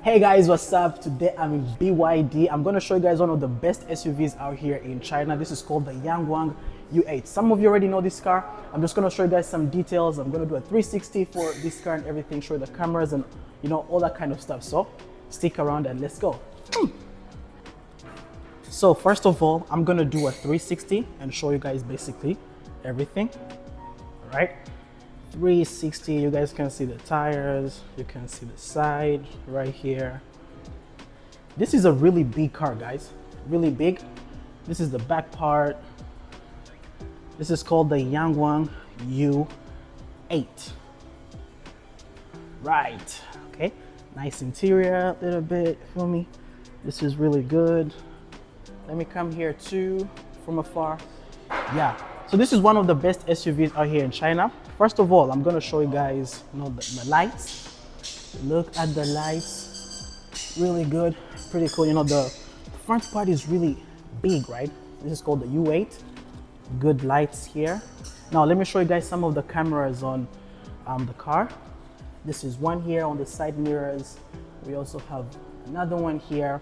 Hey guys, what's up? Today I'm in BYD. I'm going to show you guys one of the best SUVs out here in China. This is called the Yangwang U8. Some of you already know this car. I'm just going to show you guys some details. I'm going to do a 360 for this car and everything, show you the cameras and all that kind of stuff. So stick around and let's go. So first of all, I'm going to do a 360 and show you guys basically everything. All right. 360, you guys can see the tires, you can see the side right here. This is a really big car, guys, really big. This is the back part. This is called the Yangwang U8. Right, okay, nice interior, a little bit, feel me? This is really good. Let me come here too from afar. Yeah, so this is one of the best SUVs out here in China. First of all, I'm gonna show you guys, the lights. Look at the lights, really good, pretty cool. The front part is really big, right? This is called the U8. Good lights here. Now let me show you guys some of the cameras on the car. This is one here on the side mirrors. We also have another one here.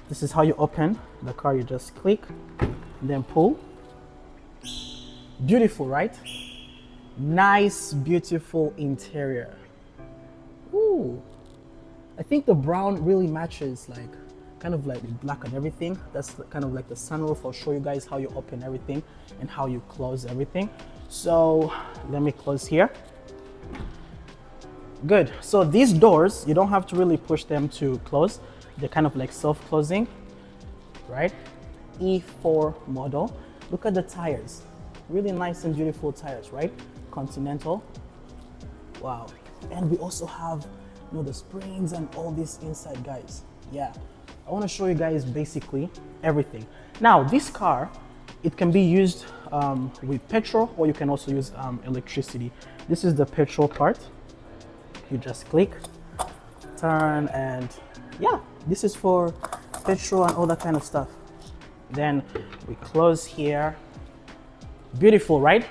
This is how you open the car. You just click and then pull. Beautiful, right? Nice, beautiful interior. Ooh, I think the brown really matches, like kind of like black and everything. That's kind of like the sunroof. I'll show you guys how you open everything and how you close everything. So let me close here. Good. So these doors, you don't have to really push them to close. They're kind of like self-closing, right? E4 model. Look at the tires. Really nice and beautiful tires, right? Continental. Wow. And we also have the springs and all this inside, guys. Yeah, I want to show you guys basically everything. Now this car, it can be used with petrol, or you can also use electricity. This is the petrol part. You just click, turn, and yeah, this is for petrol and all that kind of stuff. Then we close here. Beautiful, right?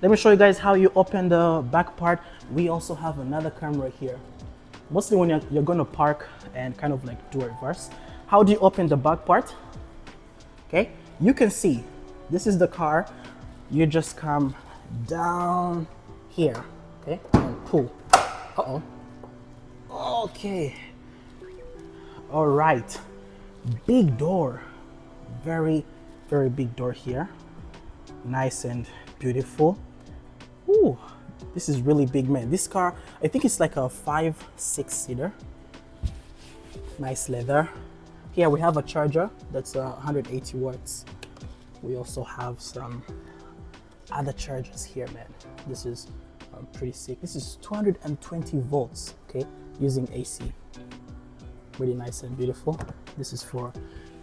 Let me show you guys how you open the back part. We also have another camera here. Mostly when you're going to park and kind of like do a reverse. How do you open the back part? Okay, you can see this is the car. You just come down here, okay, and pull. Uh-oh. Okay. All right. Big door. Very, very big door here. Nice and beautiful. Ooh, this is really big, man. This car, I think it's like a 5-6 seater. Nice leather. Here we have a charger that's 180 watts. We also have some other chargers here, man. This is pretty sick. This is 220 volts, okay, using AC. Really nice and beautiful. This is for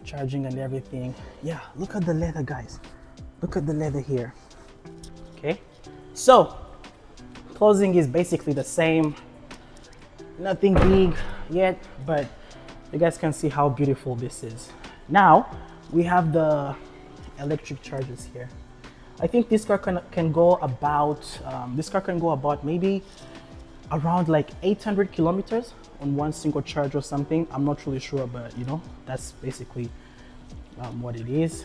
charging and everything. Yeah, look at the leather, guys. Look at the leather here. Okay, so closing is basically the same. Nothing big yet, but you guys can see how beautiful this is. Now we have the electric chargers here. I think this car can go about maybe around like 800 kilometers on one single charge or something. I'm not really sure, but that's basically what it is.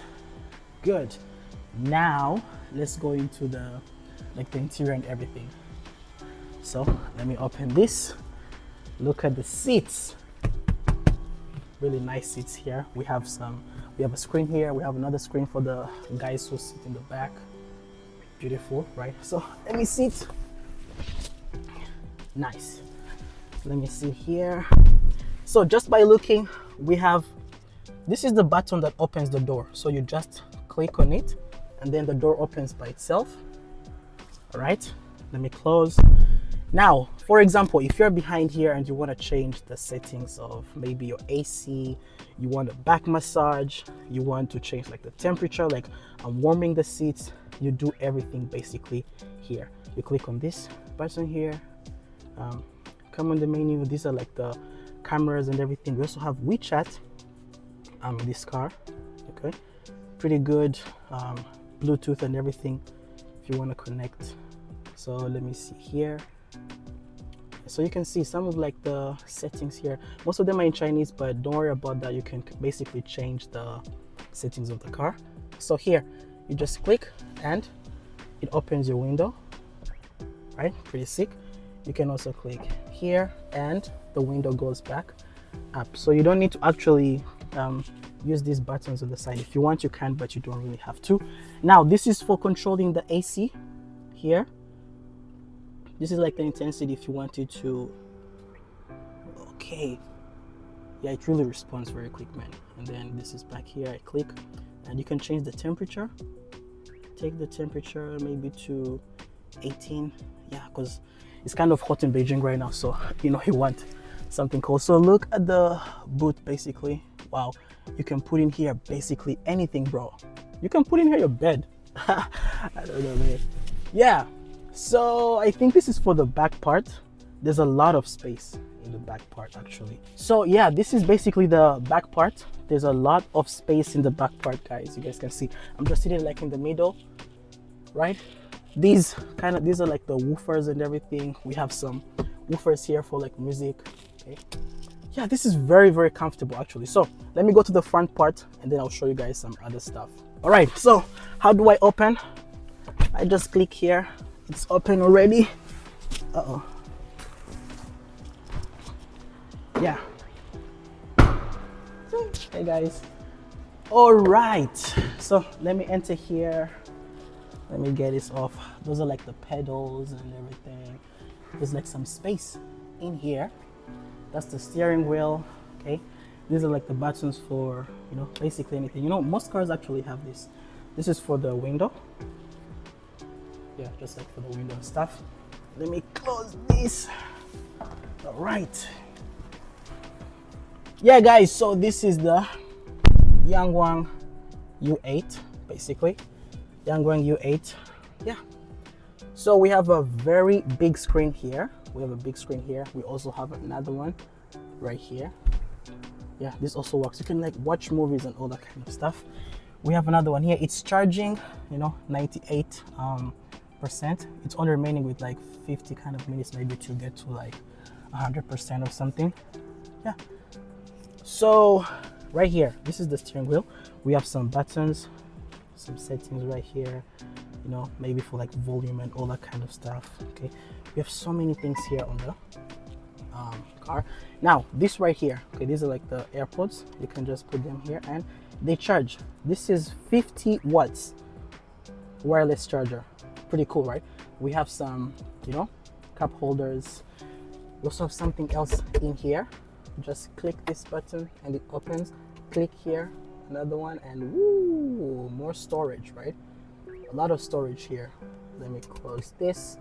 Good. Now let's go into the interior and everything. So let me open this. Look at the seats. Really nice seats here. We have a screen here. We have another screen for the guys who sit in the back. Beautiful, right? So let me sit. Nice. Let me see here. So just by looking, this is the button that opens the door. So you just click on it and then the door opens by itself. All right, let me close. Now, for example, if you're behind here and you want to change the settings of maybe your AC, you want a back massage, you want to change like the temperature, like I'm warming the seats, you do everything basically here. You click on this button here, come on the menu. These are like the cameras and everything. We also have WeChat in this car. Okay, pretty good. Bluetooth and everything if you want to connect. So let me see here. So you can see some of like the settings here. Most of them are in Chinese, but don't worry about that. You can basically change the settings of the car. So here you just click and it opens your window, right? Pretty sick. You can also click here and the window goes back up. So you don't need to actually use these buttons on the side. If you want, you can, but you don't really have to. Now this is for controlling the AC here. This is like the intensity if you wanted to. Okay, yeah, it really responds very quick, man. And then this is back here. I click and you can change the temperature. Take the temperature maybe to 18. Yeah, because it's kind of hot in Beijing right now, so you know you want something cool. So look at the boot. Basically, wow, you can put in here basically anything, bro. You can put in here your bed. I don't know, man. Yeah, so I think this is for the back part. There's a lot of space in the back part actually. So yeah, this is basically the back part. There's a lot of space in the back part, guys. You guys can see I'm just sitting like in the middle, right? These are like the woofers and everything. We have some woofers here for like music. Okay, yeah, this is very, very comfortable actually. So let me go to the front part and then I'll show you guys some other stuff. All right, so how do I open? I just click here. It's open already. Uh-oh. Yeah. Hey guys. All right, so let me enter here. Let me get this off. Those are like the pedals and everything. There's like some space in here. That's the steering wheel. Okay, these are like the buttons for, you know, basically anything. You know, most cars actually have this. This is for the window. Yeah, just like for the window stuff. Let me close this. All right. Yeah, guys, so this is the Yangwang U8, basically. Yangwang U8. Yeah. So we have a very big screen here. We also have another one right here. Yeah, this also works. You can like watch movies and all that kind of stuff. We have another one here. It's charging, you know, 98%. It's only remaining with like 50 kind of minutes maybe to get to like 100% or something. Yeah. So right here, this is the steering wheel. We have some buttons, some settings right here, you know, maybe for like volume and all that kind of stuff. Okay, we have so many things here on the car. Now this right here, okay, these are like the AirPods. You can just put them here and they charge. This is 50 watts wireless charger. Pretty cool, right? We have some, you know, cup holders. We also have something else in here. Just click this button and it opens. Click here, another one, and woo, more storage, right? A lot of storage here. Let me close this,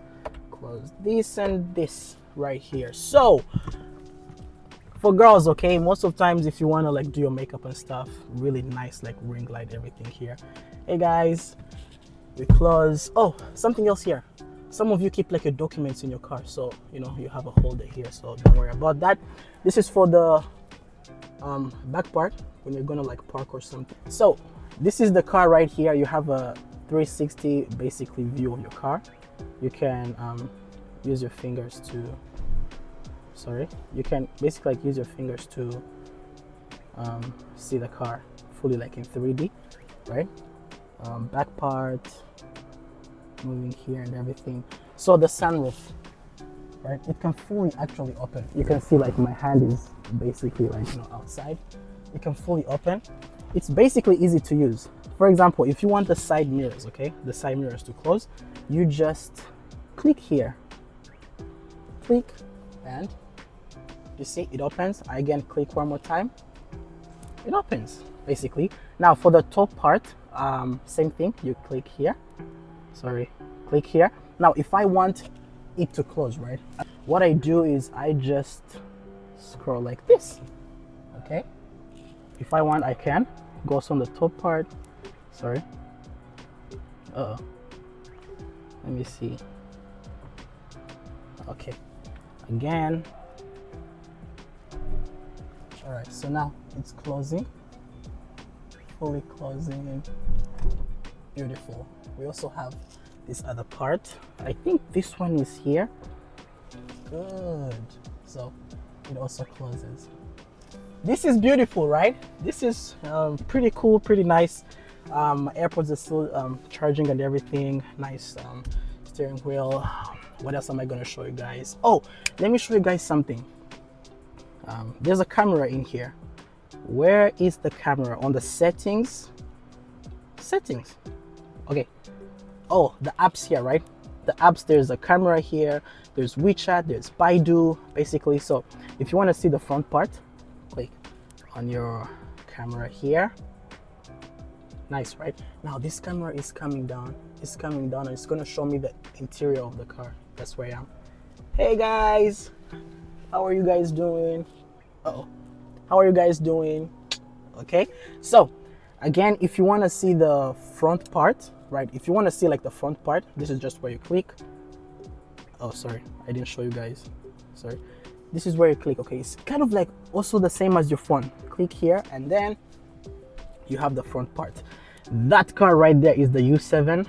and this right here. So for girls, okay, most of times if you want to like do your makeup and stuff, really nice like ring light, everything here. Hey guys, we close. Oh, something else here. Some of you keep like your documents in your car, so you know you have a holder here, so don't worry about that. This is for the back part when you're gonna like park or something. So this is the car right here. You have a 360 basically view of your car. You can use your fingers to, you can basically like use your fingers to see the car fully like in 3D, right? Back part, moving here and everything. So the sunroof, right, it can fully actually open. You can see like my hand is basically like, you know, outside. It can fully open. It's basically easy to use. For example, if you want the side mirrors, okay, the side mirrors to close, you just click here, click, and you see it opens. I again click one more time, it opens basically. Now for the top part, same thing, you click here, click here. Now if I want it to close, right, what I do is I just scroll like this. Okay, if I want, I can go on the top part. Let me see. Okay, again. All right, so now it's closing, fully closing. Beautiful. We also have this other part. I think this one is here. good. So it also closes. This is beautiful, right? This is pretty cool, pretty nice. AirPods are still charging and everything. Nice steering wheel. What else am I gonna show you guys? Oh, let me show you guys something. There's a camera in here. Where is the camera? On the settings? Settings. Okay. Oh, the apps here, right? The apps, there's a camera here. There's WeChat, there's Baidu, basically. So if you want to see the front part, click on your camera here. Nice, right? Now this camera is coming down. It's coming down and it's gonna show me the interior of the car. That's where I am. Hey guys, how are you guys doing? Uh-oh. How are you guys doing? Okay, so again, if you want to see the front part, right? If you want to see like the front part, this is just where you click. Oh, sorry, I didn't show you guys. Sorry. This is where you click. Okay, it's kind of like also the same as your phone. Click here and then you have the front part. That car right there is the U7.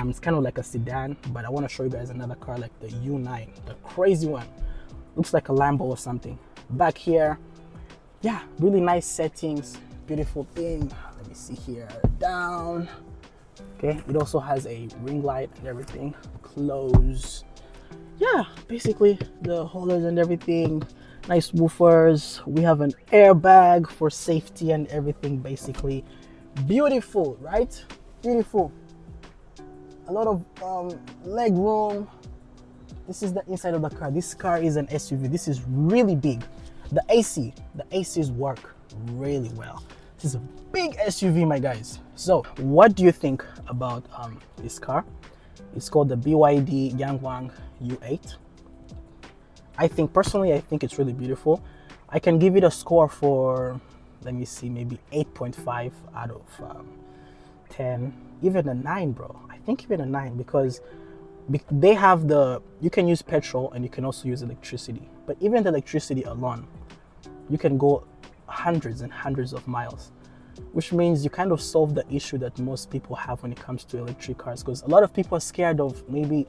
It's kind of like a sedan, but I want to show you guys another car like the U9, the crazy one. Looks like a Lambo or something. Back here, yeah, really nice settings, beautiful thing. Let me see here, down. Okay, it also has a ring light and everything. Close. Yeah, basically the holders and everything. Nice woofers. We have an airbag for safety and everything, basically. Beautiful, right? Beautiful. A lot of leg room. This is the inside of the car. This car is an SUV. This is really big. The ACs work really well. This is a big SUV, my guys. So what do you think about this car? It's called the BYD Yangwang U8. I think personally, I think it's really beautiful. I can give it a score for, let me see, maybe 8.5 out of 10, even a 9, bro. I think even a 9 because they have you can use petrol and you can also use electricity. But even the electricity alone, you can go hundreds and hundreds of miles, which means you kind of solve the issue that most people have when it comes to electric cars. Because a lot of people are scared of maybe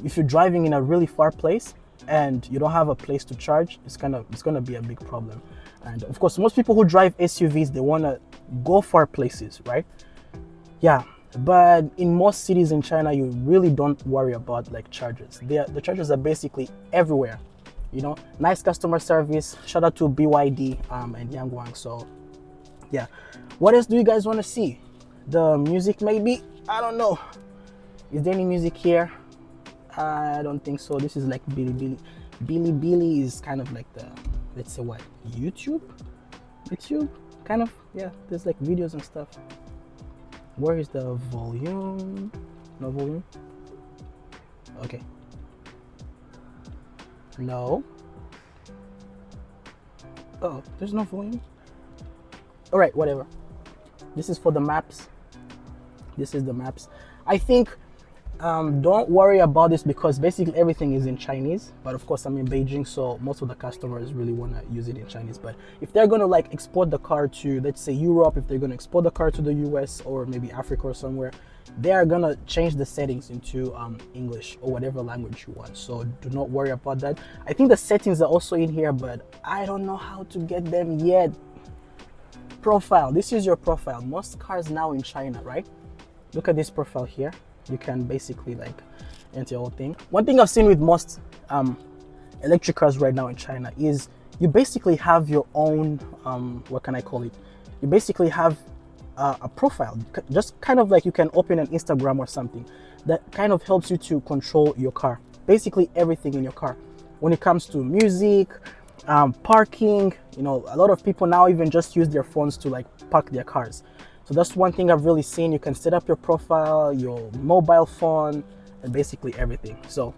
if you're driving in a really far place and you don't have a place to charge, it's gonna be a big problem. And of course, most people who drive SUVs, they wanna go far places, right? Yeah, but in most cities in China, you really don't worry about like chargers. The chargers are basically everywhere. You know, nice customer service. Shout out to BYD and Yangwang. So yeah, what else do you guys want to see? The music, maybe? I don't know. Is there any music here? I don't think so. This is like Billy. Billy is kind of like the, let's say what, YouTube kind of. Yeah, there's like videos and stuff. Where is the volume? No volume. Okay. No. Oh, there's no volume. All right, whatever. This is for the maps. This is the maps. I think don't worry about this because basically everything is in Chinese. But of course, I'm in Beijing, so most of the customers really want to use it in Chinese. But if they're going to like export the car to, let's say, Europe, if they're going to export the car to the US or maybe Africa or somewhere, they are going to change the settings into English or whatever language you want. So do not worry about that. I think the settings are also in here, but I don't know how to get them yet. Profile. This is your profile. Most cars now in China, right? Look at this profile here. You can basically like enter your whole thing. One thing I've seen with most electric cars right now in China is you basically have your own, what can I call it? You basically have a profile, just kind of like you can open an Instagram or something that kind of helps you to control your car. Basically everything in your car. When it comes to music, parking, you know, a lot of people now even just use their phones to like park their cars. So that's one thing I've really seen. You can set up your profile, your mobile phone, and basically everything. So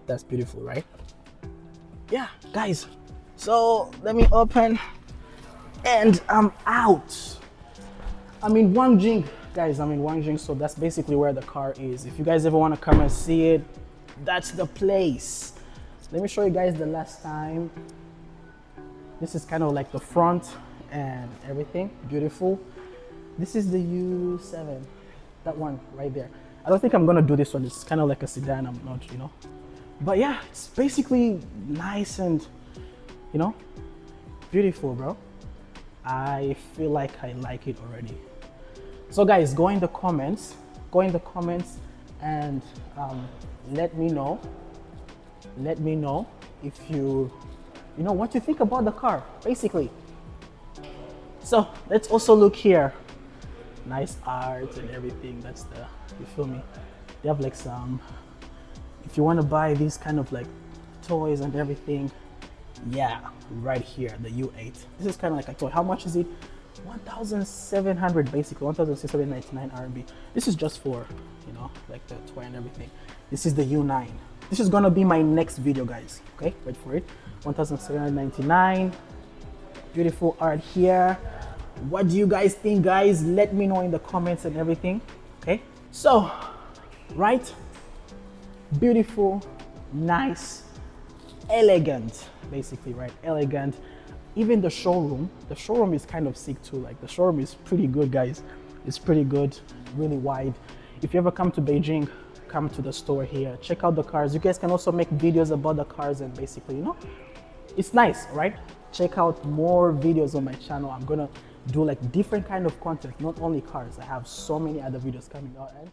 that's beautiful, right? Yeah, guys. So let me open and I'm out. I'm in Wangfujing, guys. I'm in Wangfujing. So that's basically where the car is. If you guys ever want to come and see it, that's the place. Let me show you guys the last time. This is kind of like the front and everything. Beautiful. This is the U7, that one right there. I don't think I'm gonna do this one. It's kind of like a sedan. I'm not, you know, But yeah, it's basically nice and, you know, beautiful, bro. I feel like I like it already. So guys, go in the comments and let me know if you know what you think about the car, basically. So let's also look here. Nice art and everything. That's the, you feel me? They have like some, if you want to buy these kind of like toys and everything, yeah, right here, the U8. This is kind of like a toy. How much is it? 1,700, basically 1,699 RMB. This is just for, you know, like the toy and everything. This is the U9. This is gonna be my next video, guys. Okay, wait for it. 1,799. Beautiful art here. What do you guys think, guys? Let me know in the comments and everything. Okay, so right, beautiful, nice, elegant, basically, right? Elegant. Even the showroom is kind of sick too. Like the showroom is pretty good, guys. It's pretty good, really wide. If you ever come to Beijing, come to the store here, check out the cars. You guys can also make videos about the cars and basically, you know, it's nice, right? Check out more videos on my channel. I'm gonna do like different kind of content, not only cars. I have so many other videos coming out. And